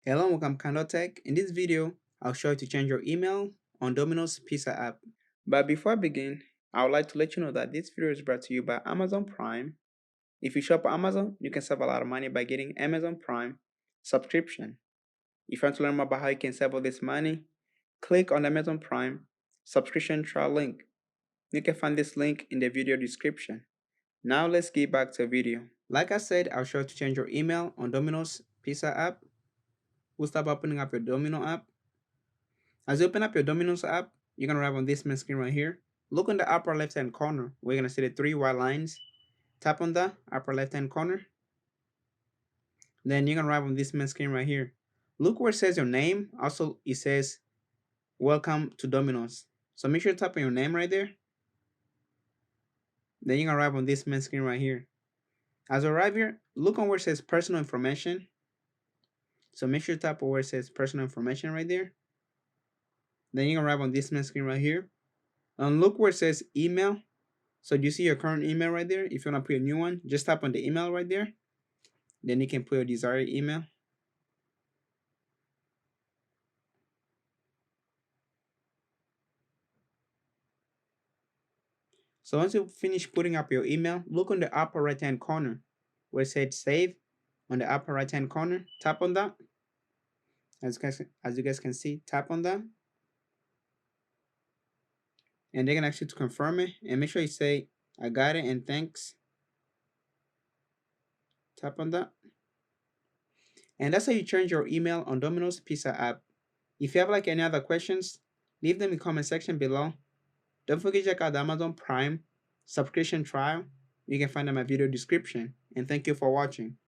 Hello and welcome to KahindoTech. In this video, I'll show you to change your email on Domino's Pizza app. But before I begin, I would like to let you know that this video is brought to you by Amazon Prime. If you shop on Amazon, you can save a lot of money by getting Amazon Prime subscription. If you want to learn more about how you can save all this money, click on the Amazon Prime subscription trial link. You can find this link in the video description. Now let's get back to the video. Like I said, I'll show you to change your email on Domino's Pizza app. We'll start by opening up your Domino app. As you open up your Domino's app, you're going to arrive on this main screen right here. Look in the upper left hand corner. We're going to see the three white lines. Tap on the upper left hand corner. Then you're going to arrive on this main screen right here. Look where it says your name. Also, it says, welcome to Domino's. So make sure to tap on your name right there. Then you're going to arrive on this main screen right here. As you arrive here, look on where it says personal information. So make sure to tap on where it says personal information right there. Then you're going to arrive on this main screen right here. And look where it says email. So do you see your current email right there? If you want to put a new one, just tap on the email right there. Then you can put your desired email. So once you finish putting up your email, look on the upper right hand corner where it said save on the upper right hand corner. Tap on that. As you guys can see, tap on that. And they're going to ask you to confirm it. And make sure you say, I got it and thanks. Tap on that. And that's how you change your email on Domino's Pizza app. If you have like any other questions, leave them in the comment section below. Don't forget to check out the Amazon Prime subscription trial. You can find them in my video description. And thank you for watching.